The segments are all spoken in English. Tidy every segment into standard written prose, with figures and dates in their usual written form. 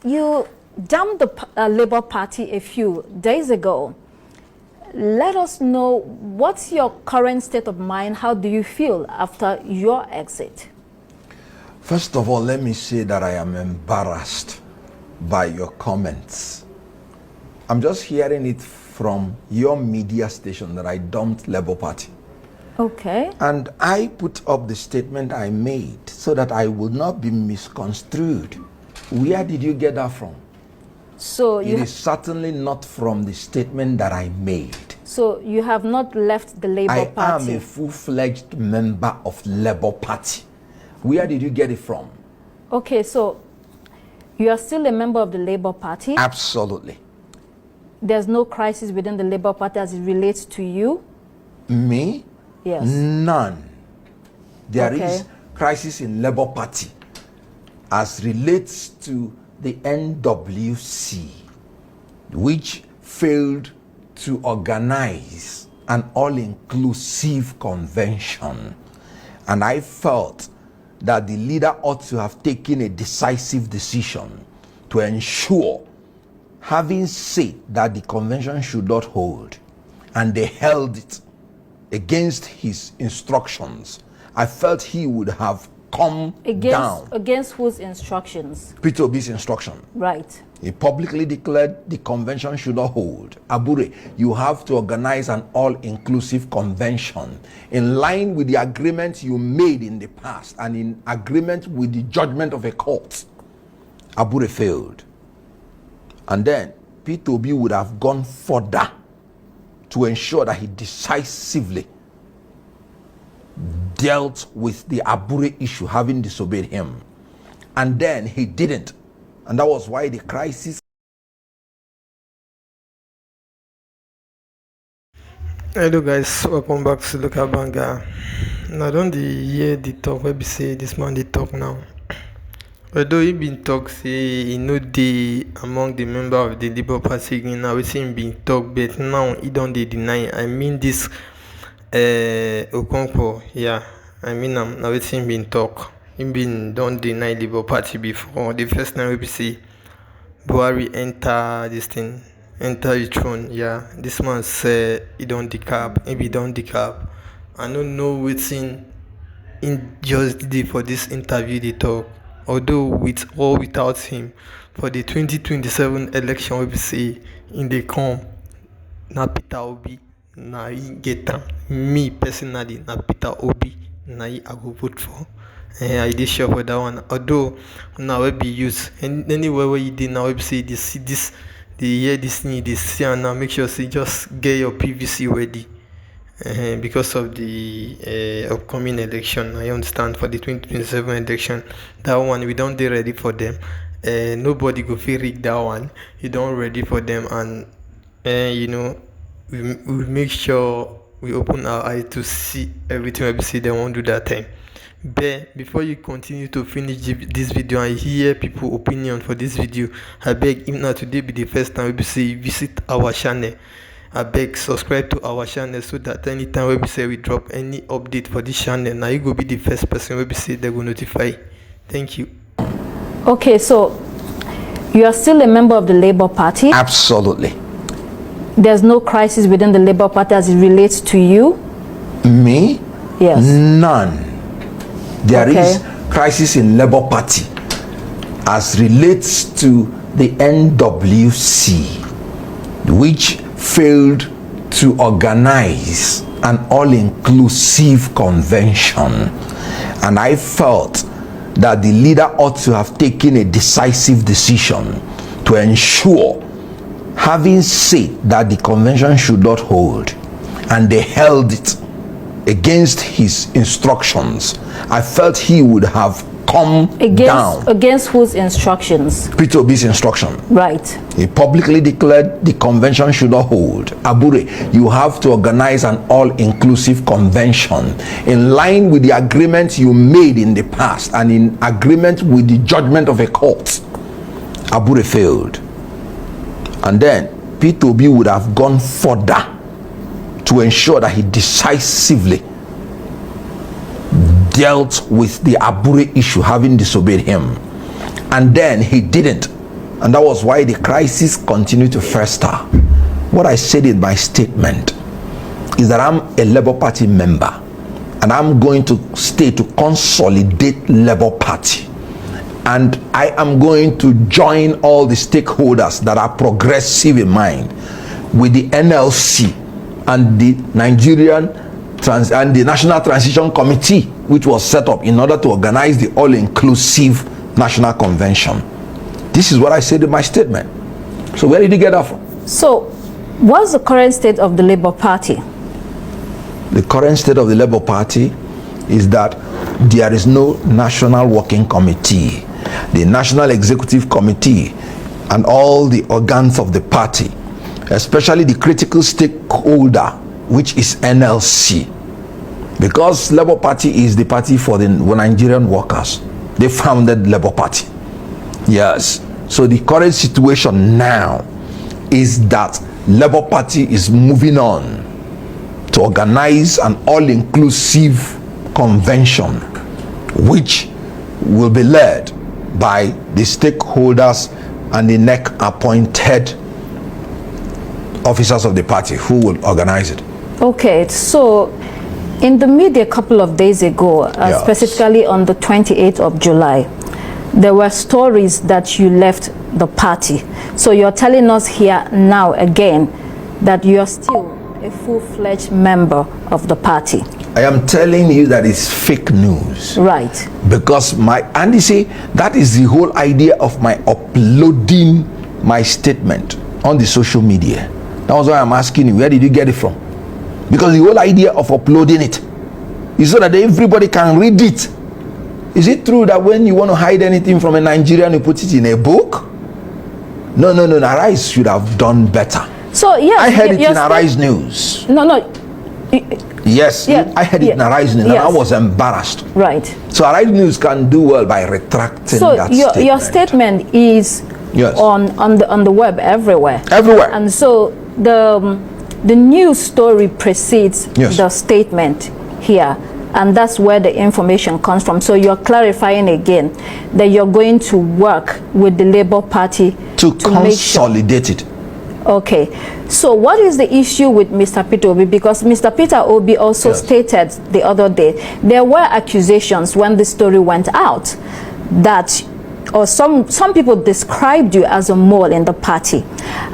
you dumped the Labour Party a few days ago. Let us know, what's your current state of mind? How do you feel after your exit? First of all, let me say that I am embarrassed by your comments. I'm just hearing it from your media station that I dumped Labour Party. Okay. And I put up the statement I made so that I will not be misconstrued. Where did you get that from? So it is certainly not from the statement that I made. So you have not left the Labour Party? I am a full-fledged member of Labour Party. Where did you get it from? Okay, so you are still a member of the Labour Party? Absolutely. There's no crisis within the Labour Party as it relates to you? Me? Yes. None. There is crisis in Labour Party as relates to the NWC, which failed to organize an all-inclusive convention. And I felt that the leader ought to have taken a decisive decision to ensure, having said that the convention should not hold, and they held it against his instructions, I felt he would have come down. Against whose instructions? Peter Obi's instruction. Right. He publicly declared the convention should not hold. Abure, you have to organize an all-inclusive convention in line with the agreement you made in the past and in agreement with the judgment of a court. Abure failed. And then Peter Obi would have gone further to ensure that he decisively dealt with the Abure issue, having disobeyed him. And then he didn't. And that was why the crisis. Hello guys, welcome back to Local Banga. Now don't hear the talk where we say this man they talk now. Although he been talk say he know the among the member of the Labour Party now we see him been talk, but now he don't they deny. I mean this Okonkwo, yeah. I mean now we see him been talk. Him been don't deny Labour Party before. The first time we see Buhari enter this thing, enter the throne, yeah. This man say he don't decap, maybe don't decap. I don't know what's in just did for this interview they talk. Although with or without him, for the 2027 election we see in the come, na Peter Obi, na he get them. Me personally, na Peter Obi, na he I go vote for. I did sure for that one. Although now we be used and anywhere where you did now we see this the hear this need this see and now make sure you just get your PVC ready. Because of the upcoming election, I understand for the 2027 election, that one we don't dey ready for them. Nobody go feel rig that one. You don't ready for them, and you know we make sure we open our eyes to see everything we see. They won't do that time. But before you continue to finish this video and hear people opinion for this video, I beg, if not today be the first time we see visit our channel. I beg subscribe to our channel so that anytime we say we drop any update for this channel, now you go be the first person we say they will notify. Thank you. Okay, so you are still a member of the Labour Party? Absolutely. There's no crisis within the Labour Party as it relates to you? Me? Yes. None. There is crisis in Labour Party as relates to the NWC, which failed to organize an all-inclusive convention. And I felt that the leader ought to have taken a decisive decision to ensure, having said that the convention should not hold, and they held it against his instructions, I felt he would have come down. Against whose instructions? Peter Obi's instruction. Right. He publicly declared the convention should not hold. Abure, you have to organize an all-inclusive convention in line with the agreement you made in the past and in agreement with the judgment of a court. Abure failed. And then Peter Obi would have gone further to ensure that he decisively dealt with the Abure issue, having disobeyed him. And then he didn't. And that was why the crisis continued to fester. What I said in my statement is that I'm a Labour Party member, and I'm going to stay to consolidate Labour Party. And I am going to join all the stakeholders that are progressive in mind with the NLC and the and the National Transition Committee, which was set up in order to organize the all-inclusive National Convention. This is what I said in my statement. So where did you get that from? So what's the current state of the Labour Party? The current state of the Labour Party is that there is no National Working Committee. The National Executive Committee and all the organs of the party, especially the critical stakeholder, which is NLC, because Labour Party is the party for the Nigerian workers. They founded Labour Party. Yes. So the current situation now is that Labour Party is moving on to organize an all-inclusive convention, which will be led by the stakeholders and the NEC appointed officers of the party who will organize it. Okay, so in the media a couple of days ago, Yes. specifically on the 28th of July, there were stories that you left the party. So you're telling us here now again that you're still a full-fledged member of the party. I am telling you that it's fake news. Right. Because and you see, that is the whole idea of my uploading my statement on the social media. That was why I'm asking you, where did you get it from? Because the whole idea of uploading it is so that everybody can read it. Is it true that when you want to hide anything from a Nigerian, you put it in a book? No. Arise should have done better. So yes, I heard it in Arise News. No. Yes, Yeah, I heard it in Arise News, yes. and I was embarrassed. Right. So Arise News can do well by retracting So that your statement is Yes. on the web everywhere. Everywhere. And so the news story precedes Yes. the statement here, and that's where the information comes from. So you're clarifying again that you're going to work with the Labour Party to make sure. consolidate it. Okay, so what is the issue with Mr. Peter Obi? Because Mr. Peter Obi also Yes. stated the other day, there were accusations when the story went out that, or some people described you as a mole in the party.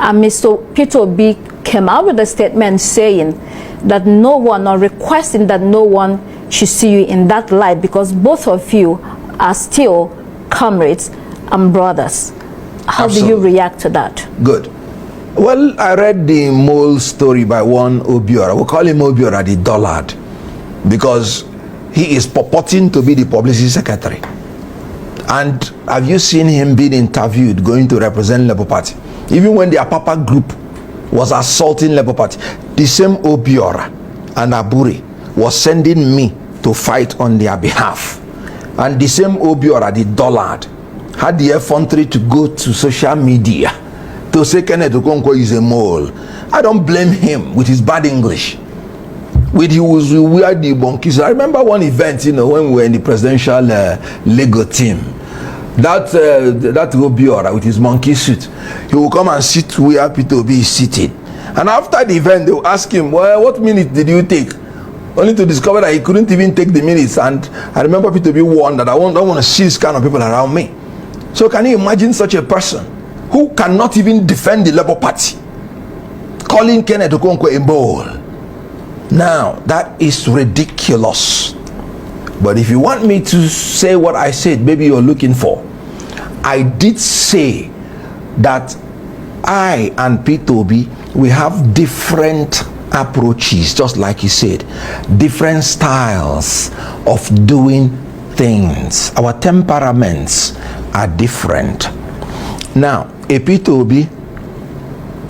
And Mr. Peter Obi came out with a statement saying that no one, or requesting that no one should see you in that light, because both of you are still comrades and brothers. How do you Absolutely. react to that? Good. Well, I read the mole story by one Obiora. We call him Obiora the Dullard, because he is purporting to be the publicity secretary. And have you seen him being interviewed going to represent Labour Party? Even when the Apapa group was assaulting Labour Party, the same Obiora and Aburi was sending me to fight on their behalf. And the same Obiora, the Dullard, had the effrontery to go to social media to say Keneth Okonkwo is a mole. I don't blame him with his bad English. With he was weird the monkeys. I remember one event, when we were in the presidential Lego team. That Obiora with his monkey suit, he will come and sit where Peter Obi is sitting. And after the event, they will ask him, well, what minute did you take? Only to discover that he couldn't even take the minutes. And I remember Peter Obi warned that I don't want to see this kind of people around me. So can you imagine such a person who cannot even defend the Labour Party, calling Keneth Okonkwo a mole? Now, that is ridiculous. But if you want me to say what I said, maybe you're looking for, I did say that I and Peter Obi, we have different approaches, just like he said, different styles of doing things. Our temperaments are different. Now, a Peter Obi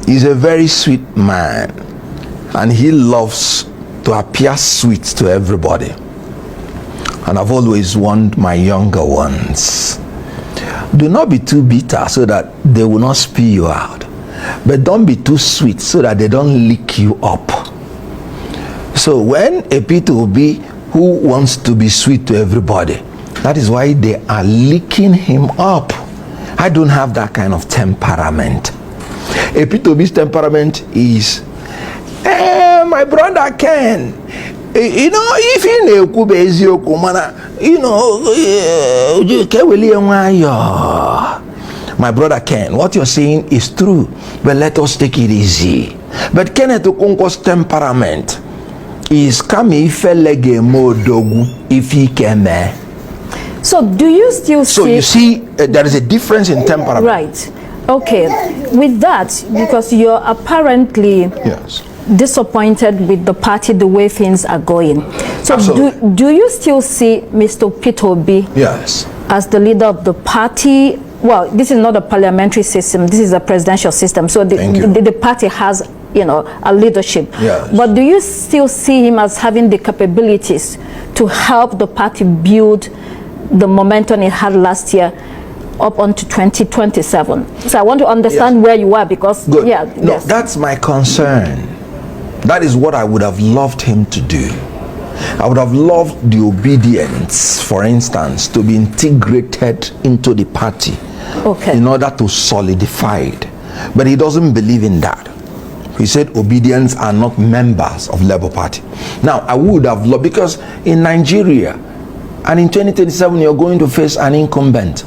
is a very sweet man, and he loves to appear sweet to everybody. And I've always warned my younger ones, do not be too bitter so that they will not spew you out, but don't be too sweet so that they don't lick you up. So when a Peter Obi who wants to be sweet to everybody, that is why they are licking him up. I don't have that kind of temperament. A Peter Obi's temperament is, my brother Ken, you know, if you know, my brother Ken, what you're saying is true, but let us take it easy. But Keneth Okonkwo's temperament is kami felege modogu if he came. So do you still see? So you see, there is a difference in temperament. Right. Okay. With that, because you're apparently disappointed with the party, the way things are going. So do you still see Mr. Peter Obi as the leader of the party? Well, this is not a parliamentary system. This is a presidential system. So the party has, you know, a leadership. But do you still see him as having the capabilities to help the party build the momentum it had last year up onto 2027? So I want to understand where you are, because that's my concern. That is what I would have loved him to do. I would have loved the obedience, for instance, to be integrated into the party in order to solidify it. But he doesn't believe in that. He said obedience are not members of Labour Party. Now, I would have loved, because in Nigeria and in 2027 you're going to face an incumbent.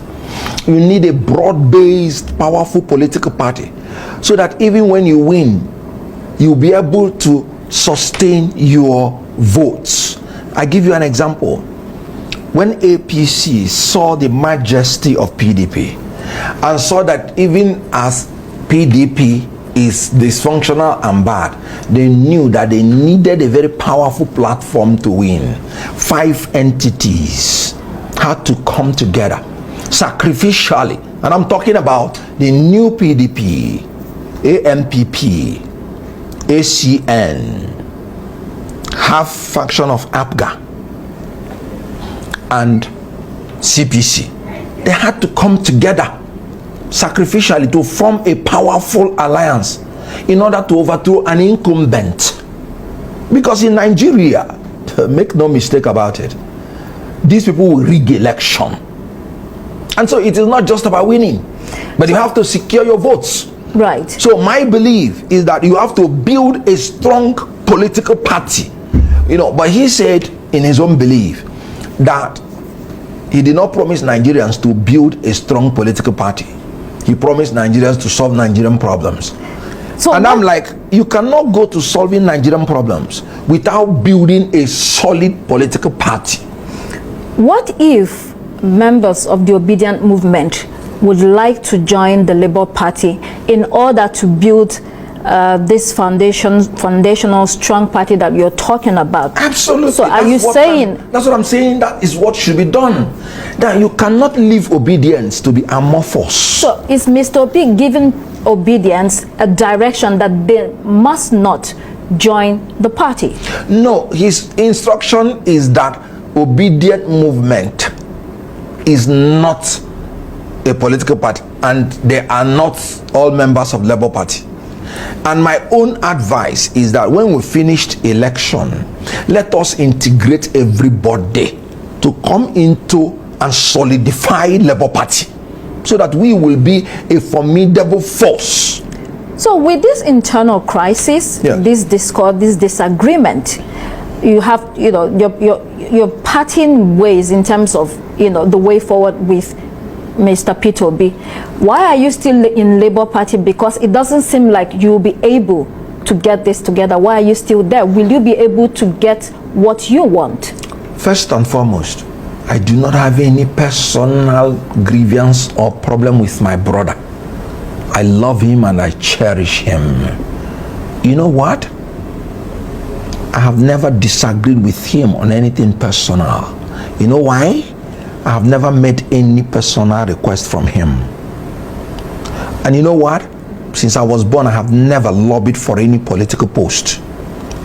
You need a broad-based, powerful political party, so that even when you win, you'll be able to sustain your votes. I give you an example. When APC saw the majesty of PDP and saw that even as PDP is dysfunctional and bad, they knew that they needed a very powerful platform to win. 5 entities had to come together sacrificially, and I'm talking about the new PDP, AMPP, ACN, half faction of APGA, and CPC. They had to come together sacrificially to form a powerful alliance in order to overthrow an incumbent. Because in Nigeria, make no mistake about it, these people will rig election. And so it is not just about winning, but you have to secure your votes. Right. So my belief is that you have to build a strong political party. You know, but he said in his own belief that he did not promise Nigerians to build a strong political party. He promised Nigerians to solve Nigerian problems. So I'm like, you cannot go to solving Nigerian problems without building a solid political party. What if members of the obedient movement would like to join the Labour Party in order to build this foundational strong party that you're talking about? Absolutely. So are you saying... That's what I'm saying. That is what should be done. That you cannot leave obedience to be amorphous. So is Mr. Obi giving obedience a direction that they must not join the party? No, his instruction is that obedient movement is not a political party, and they are not all members of Labour Party. And my own advice is that when we finished election, let us integrate everybody to come into and solidify Labour Party, so that we will be a formidable force. So with this internal crisis, this discord, this disagreement, you have, you know, your parting ways in terms of, you know, the way forward with Mr. Peter Obi. Why are you still in Labour Party? Because it doesn't seem like you'll be able to get this together. Why are you still there? Will you be able to get what you want? First and foremost, I do not have any personal grievance or problem with my brother. I love him and I cherish him. You know what? I have never disagreed with him on anything personal. You know why? I have never made any personal request from him. And you know what? Since I was born, I have never lobbied for any political post.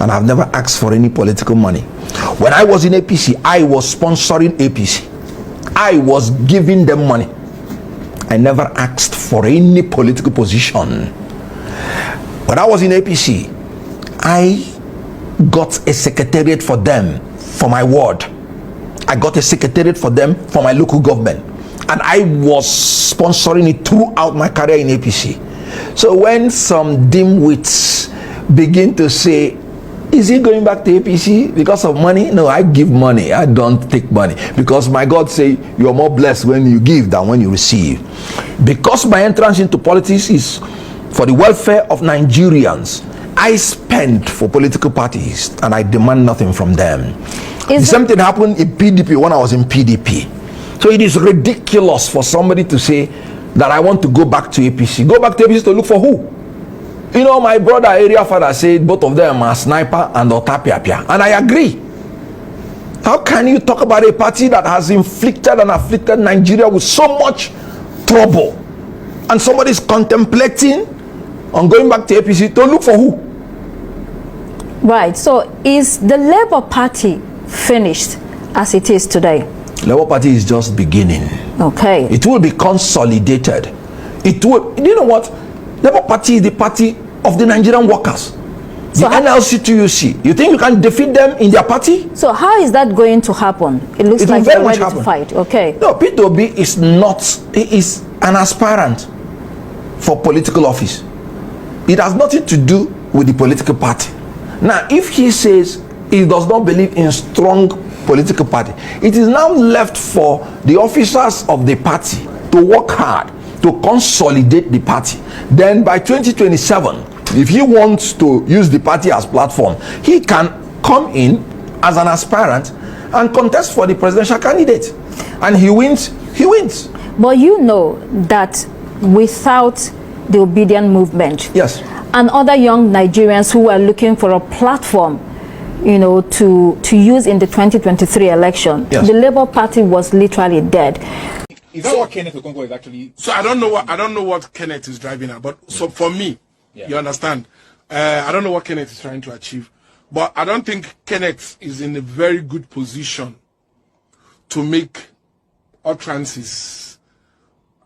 And I've never asked for any political money. When I was in APC, I was sponsoring APC. I was giving them money. I never asked for any political position. When I was in APC, I got a secretariat for them for my ward. I got a secretariat for them for my local government. and I was sponsoring it throughout my career in APC. So when some dimwits begin to say, is he going back to APC because of money? No, I give money. I don't take money, because my God say you're more blessed when you give than when you receive. Because my entrance into politics is for the welfare of Nigerians, I spend for political parties and I demand nothing from them. The same thing happened in PDP when I was in PDP. So it is ridiculous for somebody to say that I want to go back to APC. Go back to APC to look for who? You know, my brother area father said both of them are sniper and otapiapia, and I agree. How can you talk about a party that has inflicted and afflicted Nigeria with so much trouble, and somebody is contemplating on going back to APC to look for who? Right. So is the Labour Party finished as it is today? Labour Party is just beginning. Okay. It will be consolidated. It will. You know what? Labour Party is the party of the Nigerian workers. So the NLC-TUC. You think you can defeat them in their party? So how is that going to happen? It looks like they're ready to fight. Okay. No, Peter Obi is not. He is an aspirant for political office. It has nothing to do with the political party. Now, if he says he does not believe in strong political party, it is now left for the officers of the party to work hard to consolidate the party. Then by 2027, if he wants to use the party as platform, he can come in as an aspirant and contest for the presidential candidate, and he wins. But you know that without the obedient movement, yes, and other young Nigerians who are looking for a platform, you know, to use in the 2023 election, yes, the Labour Party was literally dead. Is that what Keneth Okonkwo is actually? So I don't know what Keneth is driving at, but so for me, you understand, I don't know what Keneth is trying to achieve, but I don't think Keneth is in a very good position to make utterances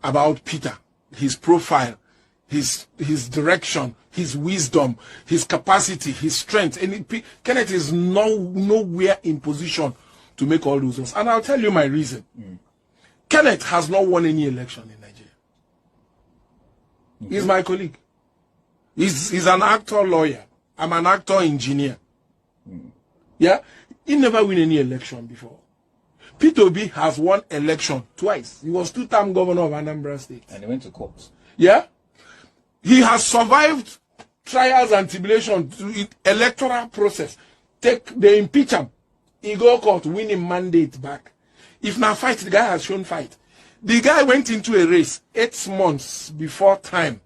about Peter, his profile, his direction, his wisdom, his capacity, his strength. And Keneth is nowhere in position to make all those ones. And I'll tell you my reason. Keneth has not won any election in Nigeria. He's my colleague. He's an actor lawyer. I'm an actor engineer. Yeah? He never win any election before. Peter Obi has won election twice. He was two-term governor of Anambra State. And he went to court. Yeah? He has survived trials and tribulations through the electoral process. They impeach him. He go court, win a mandate back. If now fight, the guy has shown fight. The guy went into a race 8 months before time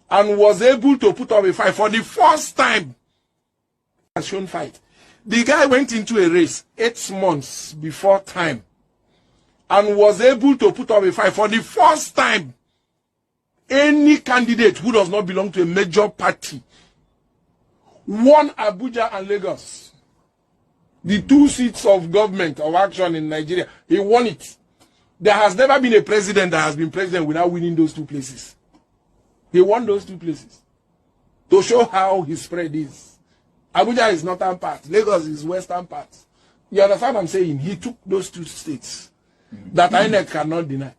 and was able to put up a fight for the first time. Has shown fight. The guy went into a race 8 months before time and was able to put up a fight for the first time. Any candidate who does not belong to a major party won Abuja and Lagos. The 2 seats of government of action in Nigeria, he won it. There has never been a president that has been president without winning those 2 places. He won those 2 places. To show how his spread is. Abuja is northern part, Lagos is western part. You understand what I'm saying? He took those 2 states that INEC cannot deny.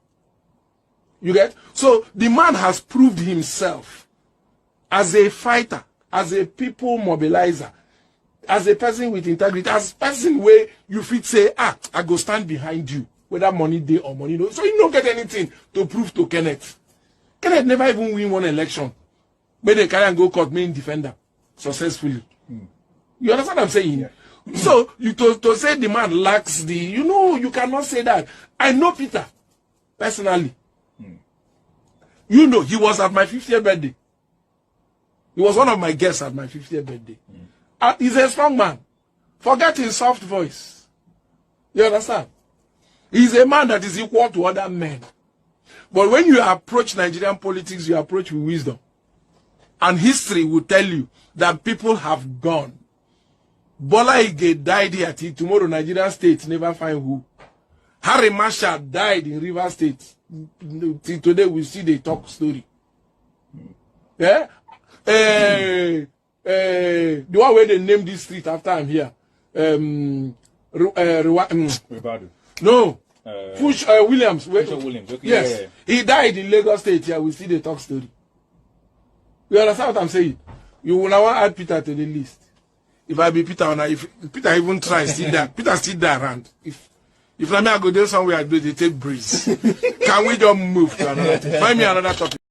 You get? So the man has proved himself as a fighter, as a people mobilizer, as a person with integrity, as a person where you fit say, I go stand behind you, whether money day or money no. So you don't get anything to prove to Keneth. Keneth never even win one election. But they carry and go court main defender successfully. You understand what I'm saying? Yeah. So you to say the man lacks the, you cannot say that. I know Peter personally. You know, he was at my 50th birthday. He was one of my guests at my 50th birthday. He's a strong man. Forget his soft voice. You understand? He's a man that is equal to other men. But when you approach Nigerian politics, you approach with wisdom. And history will tell you that people have gone. Bola Ige died here till tomorrow Nigerian state never find who. Harry Marshall died in River State. Till today we see the talk story. Yeah? The one where they named this street after I'm here. Ribadu. No. Push Williams. Williams. Okay. Yes, Yeah. he died in Lagos State. Yeah, we see the talk story. You understand what I'm saying? You will now add Peter to the list. If I be Peter, if Peter even tries, still there. Peter still there around. If I go there somewhere, I do they take breeze. Can we just move to another thing? Find me another topic.